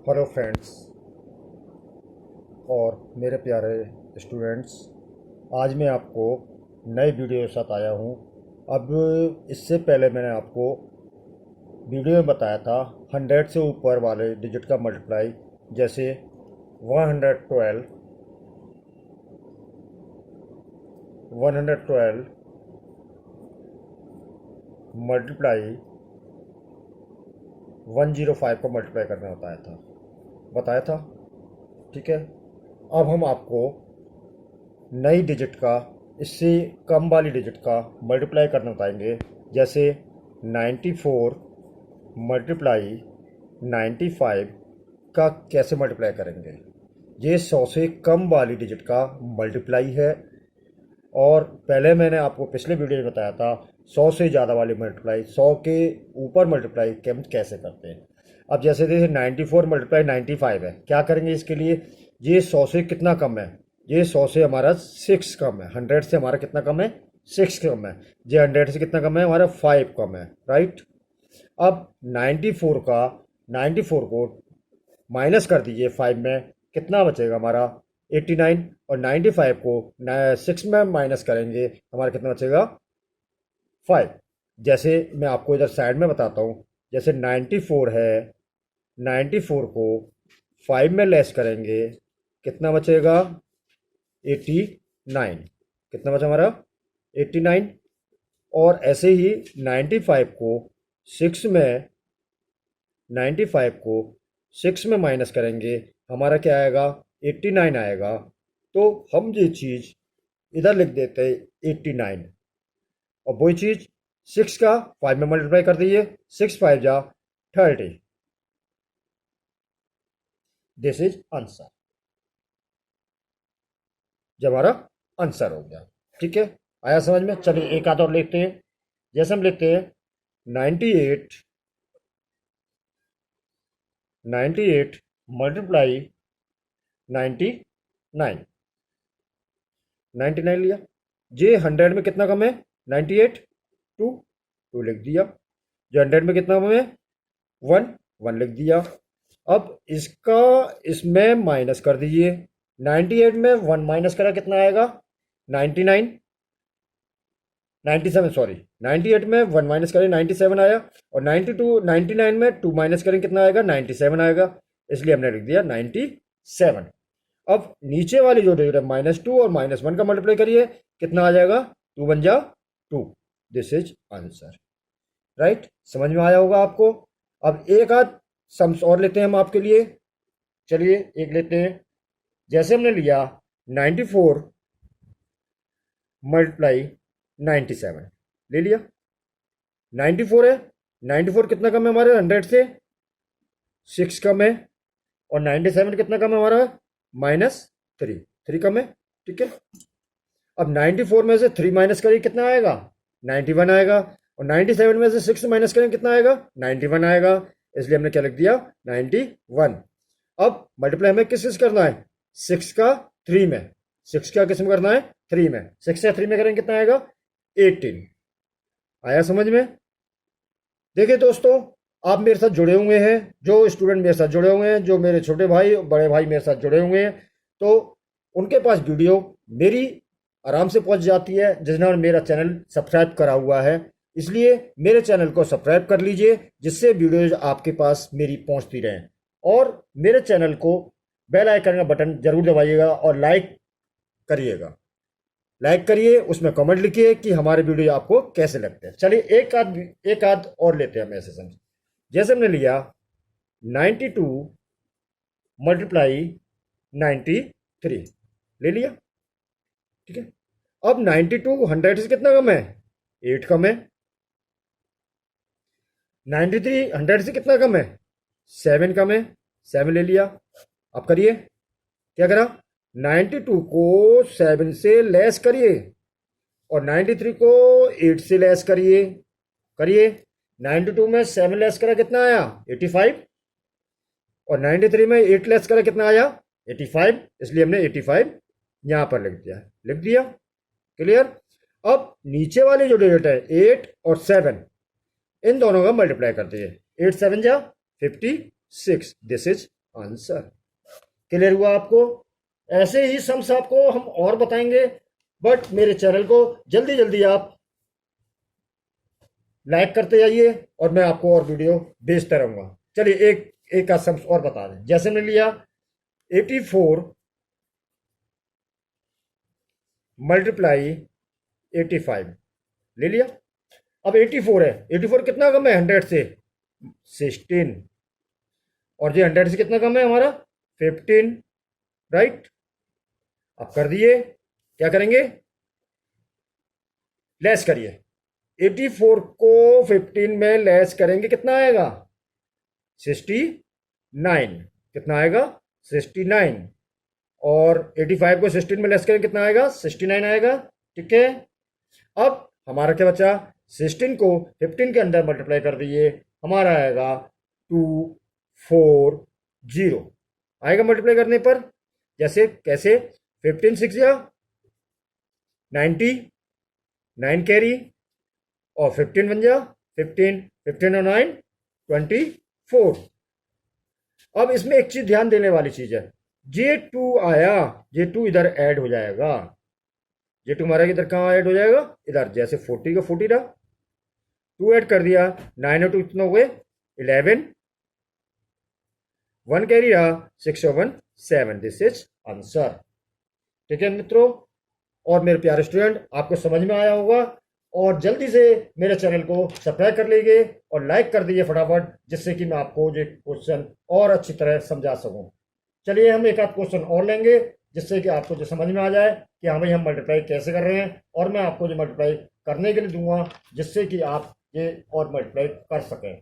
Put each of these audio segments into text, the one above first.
Hello friends और मेरे प्यारे स्टूडेंट्स। आज मैं आपको नए वीडियो के साथ आया हूँ। अब इससे पहले मैंने आपको वीडियो में बताया था 100 से ऊपर वाले डिजिट का मल्टीप्लाई, जैसे 112, 112 मल्टीप्लाई 105 को मल्टीप्लाई करना बताया था। ठीक है, अब हम आपको नई डिजिट का, इससे कम वाली डिजिट का मल्टीप्लाई करना बताएंगे। जैसे 94 मल्टीप्लाई 95 का कैसे मल्टीप्लाई करेंगे। ये 100 से कम वाली डिजिट का मल्टीप्लाई है। और पहले मैंने आपको पिछले वीडियो में बताया था 100 से ज़्यादा वाली मल्टीप्लाई, 100 के ऊपर मल्टीप्लाई कैसे करते हैं। अब जैसे देखिए 94 मल्टीप्लाई 95 है, क्या करेंगे इसके लिए। ये 100 से कितना कम है, ये 100 से हमारा 6 कम है। 100 से हमारा कितना कम है, 6 कम है। ये 100 से कितना कम है, हमारा 5 कम है, राइट। अब 94 को माइनस कर दीजिए 5 में, कितना बचेगा हमारा 89। और 95 को 6 में माइनस करेंगे, हमारा कितना बचेगा 5। जैसे मैं आपको इधर साइड में बताता हूँ, जैसे 94 है, 94 को 5 में लेस करेंगे, कितना बचेगा 89। कितना बचा हमारा 89। और ऐसे ही 95 को 6 में 95 को 6 में माइनस करेंगे, हमारा क्या आएगा 89 आएगा। तो हम ये चीज़ इधर लिख देते हैं 89, और वही चीज़ 6 का 5 में मल्टीप्लाई कर दीजिए, 6 5 जा 30। दिस इज आंसर, जब हमारा आंसर हो गया। ठीक है, आया समझ में। चलिए एक आध और लिखते हैं। जैसे हम लिखते हैं 98 मल्टीप्लाई 99 लिया। ये 100 में कितना कम है 98, 2 लिख दिया। जो 100 में कितना कम है 1 लिख दिया। अब इसका इसमें माइनस कर दीजिए। 98 में 1 माइनस करा कितना आएगा 99, 97 सॉरी। 98 में 1 माइनस करें 97 आया। और 99 में 2 माइनस करें कितना आएगा 97 आएगा, इसलिए हमने लिख दिया 97। अब नीचे वाली जो डिजिट है -2 और -1 का मल्टीप्लाई करिए, कितना आ जाएगा 2 बन जा 2। This is answer, right. समझ में आया होगा आपको। अब एक आध सम्स और लेते हैं हम आपके लिए। चलिए एक लेते हैं। जैसे हमने लिया 94 मल्टीप्लाई 97 ले लिया। 94 है, 94 कितना कम है हमारे 100 से 6 कम है। और 97 कितना कम है हमारा -3 कम है। ठीक है, अब 94 में से 3 माइनस करिए कितना आएगा 91 आएगा। और 97 में से 6 माइनस करें कितना आएगा 91 आएगा, इसलिए हमने क्या लिख दिया 91। अब मल्टीप्लाई हमें किस करना है 6 का 3 में, 6 का किस में करना है 3 में। 6 से 3 में करेंगे कितना आएगा 18। आया समझ में। देखिए दोस्तों, आप मेरे साथ जुड़े हुए हैं, जो स्टूडेंट मेरे साथ जुड़े हुए हैं, जो मेरे छोटे भाई बड़े भाई मेरे साथ जुड़े हुए हैं, तो उनके पास वीडियो मेरी आराम से पहुंच जाती है, जिन्होंने मेरा चैनल सब्सक्राइब करा हुआ है। इसलिए मेरे चैनल को सब्सक्राइब कर लीजिए, जिससे वीडियोज आपके पास मेरी पहुंचती रहें। और मेरे चैनल को बेल आइकन का बटन जरूर दबाइएगा और लाइक करिएगा। लाइक करिए, उसमें कमेंट लिखिए कि हमारे वीडियो आपको कैसे लगते हैं। चलिए एक आध और लेते हैं हम ऐसे समझ। जैसे हमने लिया 92 मल्टीप्लाई 93 ले लिया। ठीक है, अब 92 100 से कितना कम है 8 कम है। 93 100 से कितना कम है 7 कम है, 7 ले लिया। अब करिए, क्या करा 92 को 7 से लेस करिए, और 93 को 8 से लेस करिए। 92 में 7 लेस करा कितना आया 85। और 93 में 8 लेस करा कितना आया 85, इसलिए हमने 85 यहां पर लिख दिया। क्लियर। अब नीचे वाली जो डिजिट है 8 और 7, इन दोनों का मल्टीप्लाई कर दीजिए। 8 7 जा 56, दिस इज आंसर। क्लियर हुआ आपको? ऐसे ही सम्स आपको हम और बताएंगे, बट मेरे चैनल को जल्दी जल्दी आप लाइक करते जाइए और मैं आपको और वीडियो भेजता रहूंगा। चलिए एक एक का सम्स और बता दें। जैसे मैंने लिया 84 मल्टीप्लाई 85, ले लिया। अब 84 है, 84 कितना कम है 100 से? 16। और ये 100 से कितना कम है हमारा? 15, राइट। अब कर दिए, क्या करेंगे? लेस करिए। 84 को 15 में लेस करेंगे, कितना आएगा? 69। कितना आएगा? 69। और 85 को 16 में लेस करेंगे, कितना आएगा? 69 आएगा। ठीक है। अब हमारा क्या बचा? 16 को 15 के अंदर मल्टीप्लाई कर दिए, हमारा आएगा 240 आएगा मल्टीप्लाई करने पर। जैसे कैसे? 15 6 या 90, 9 कैरी, और 15 बन जा 15, 15 और 9 24। अब इसमें एक चीज ध्यान देने वाली चीज है, J2 आया, J2 इधर ऐड हो जाएगा। J2 हमारा इधर कहाँ ऐड हो जाएगा? इधर। जैसे 40 का 40 रहा, 2 ऐड कर दिया, 9 और 2 कितना हुए? 11, 1 कैरी रहा, 6 और 1 7। This is answer. ठीक है मित्रों और मेरे प्यारे स्टूडेंट, आपको समझ में आया होगा। और जल्दी से मेरे चैनल को सब्सक्राइब कर लीजिए और लाइक कर दीजिए फटाफट, जिससे कि मैं आपको ये क्वेश्चन और अच्छी तरह समझा सकूं। चलिए हम एक आध क्वेश्चन और लेंगे, जिससे कि आपको जो समझ में आ जाए कि हाँ भाई हम मल्टीप्लाई कैसे कर रहे हैं, और मैं आपको जो मल्टीप्लाई करने के लिए दूंगा, जिससे कि आप ये और मल्टीप्लाई कर सकें।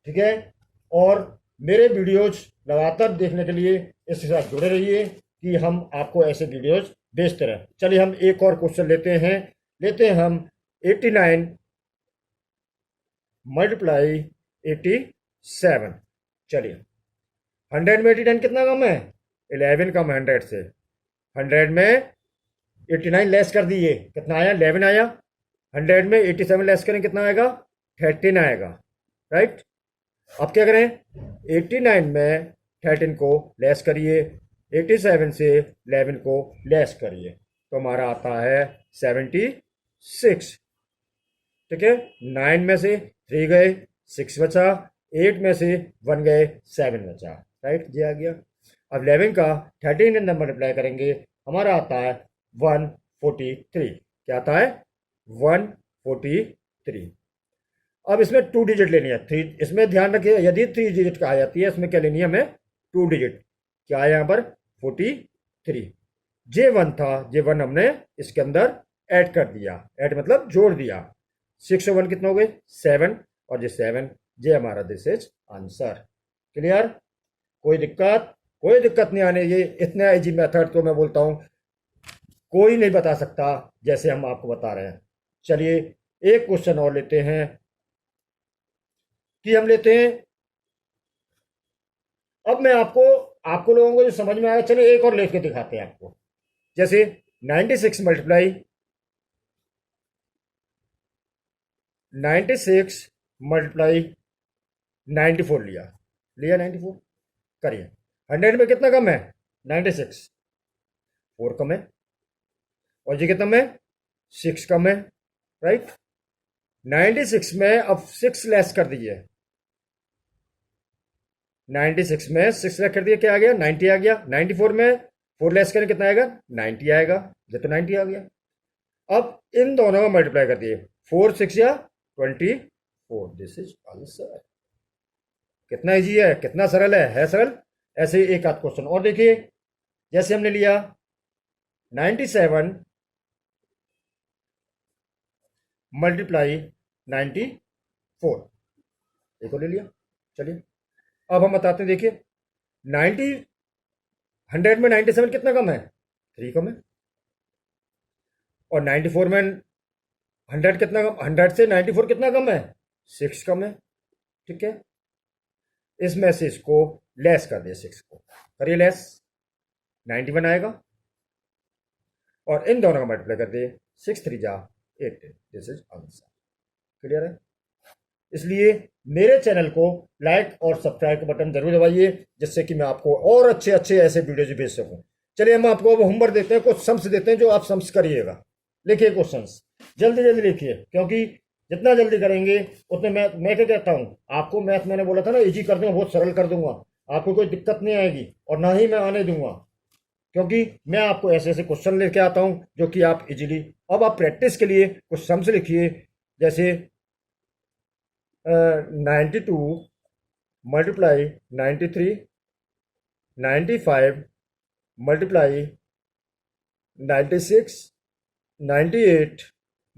ठीक है। और मेरे वीडियोज लगातार देखने के लिए इसके साथ जुड़े रहिए कि हम आपको ऐसे वीडियोज भेजते रहें। चलिए हम एक और क्वेश्चन लेते हैं हम 89 मल्टीप्लाई 87। चलिए 100 में 89 कितना कम है? 11 कम है 100 से। 100 में 89 लेस कर दिए, कितना आया? 11 आया। 100 में 87 लेस करें, कितना आएगा? 13 आएगा, राइट। अब क्या करें? 89 में 13 को लेस करिए, 87 से 11 को लेस करिए, तो हमारा आता है 76। ठीक है। 9 में से 3 गए, 6 बचा, 8 में से 1 गए, 7 बचा, राइट। ये आ गया। अब 11 का 13 के अंदर मल्टीप्लाई करेंगे, हमारा आता है 143। क्या आता है? 143। अब इसमें 2 डिजिट लेनी है। 3 इसमें ध्यान रखिए, यदि 3 डिजिट कहा जाती है, इसमें क्या लेनी है हमें? 2 डिजिट। क्या है यहाँ पर? 43। J1 था, J1 हमने इसके अंदर ऐड कर दिया, ऐड मतलब जोड़ दिया। 6 और 1 कितना हो गए? 7, और ये 7, ये हमारा दिस इज आंसर। क्लियर? कोई दिक्कत? कोई दिक्कत नहीं आने। ये इतना इजी मेथड तो मैं बोलता हूँ कोई नहीं बता सकता जैसे हम आपको बता रहे हैं। चलिए एक क्वेश्चन और लेते हैं, कि हम लेते हैं। अब मैं आपको लोगों को जो समझ में आया, चलिए एक और लेके दिखाते हैं आपको। जैसे 96 मल्टीप्लाई 96 मल्टीप्लाई 94 लिया 94। करिए। 100 में कितना कम है? 96, 4 कम है। और ये कितना है? 6 कम है, राइट। 96 में अब 6 लेस कर दीजिए, 96 में 6 लेस कर दिए, क्या आ गया? 90 आ गया। 94 में 4 लेस करें, कितना आएगा? 90 आएगा। ये तो 90 आ गया। अब इन दोनों का मल्टीप्लाई कर दिए, 4 6 या 24। This is answer. कितना इजी है, कितना सरल है सरल। ऐसे ही एक आध क्वेश्चन और देखिए। जैसे हमने लिया 97 मल्टीप्लाई 94, एक और ले लिया। चलिए अब हम बताते हैं। देखिए 90 100 में 97 कितना कम है? 3 कम है। और 94 में 100 कितना कम? 100 से 94 कितना कम है? 6 कम है। ठीक है। इसमें से इसको लेस कर दिया, 6 को करिए लेस, 91 आएगा। और इन दोनों का मल्टीप्लाई कर दिए, 6 3 जा 18। This is answer. क्लियर है? इसलिए मेरे चैनल को लाइक और सब्सक्राइब का बटन जरूर दबाइए, जिससे कि मैं आपको और अच्छे अच्छे ऐसे वीडियोज भेज सकूं। चलिए हम आपको अब होमवर्क देते हैं, कुछ सम्स देते हैं जो आप सम्स करिएगा। लिखिए क्वेश्चंस, जल्दी जल्दी लिखिए, क्योंकि जितना जल्दी करेंगे उतने मैं क्या कहता हूँ आपको, मैथ मैंने बोला था ना इजी कर दूंगा, बहुत सरल कर दूंगा, आपको कोई दिक्कत नहीं आएगी और ना ही मैं आने दूंगा, क्योंकि मैं आपको ऐसे ऐसे क्वेश्चन लेके आता हूं जो कि आप इजीली। अब आप प्रैक्टिस के लिए कुछ सम्स लिखिए, जैसे 92 multiply 93, 95 multiply 96, 98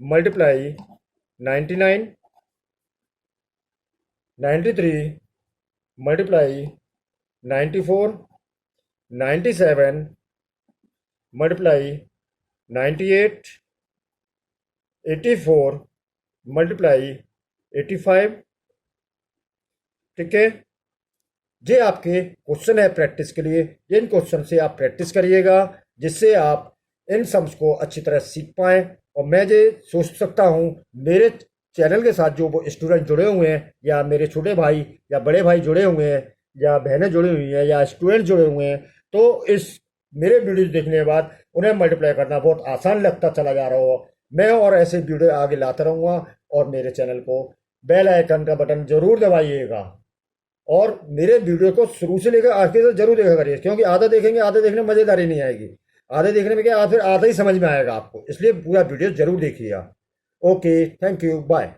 multiply 99, 93 multiply 94, 97 multiply 98, 84 multiply 85। ठीक है, ये आपके क्वेश्चन है प्रैक्टिस के लिए। इन क्वेश्चन से आप प्रैक्टिस करिएगा, जिससे आप इन सम्स को अच्छी तरह सीख पाएँ। और मैं ये सोच सकता हूँ मेरे चैनल के साथ जो वो स्टूडेंट जुड़े हुए हैं, या मेरे छोटे भाई या बड़े भाई जुड़े हुए हैं, या बहनें जुड़ी हुई हैं, या स्टूडेंट जुड़े हुए हैं, तो इस मेरे वीडियो देखने के बाद उन्हें मल्टीप्लाई करना बहुत आसान लगता चला जा रहा हो। मैं और ऐसे वीडियो आगे लाता रहूँगा, और मेरे चैनल को बेल आइकन का बटन जरूर दबाइएगा, और मेरे वीडियो को शुरू से लेकर आखिर तक जरूर देखा करिए, क्योंकि आधा देखेंगे, आधा देखने में मज़ेदारी नहीं आएगी, आधे देखने में क्या फिर आधा ही समझ में आएगा आपको, इसलिए पूरा वीडियो जरूर देखिएगा। Okay, thank you, bye.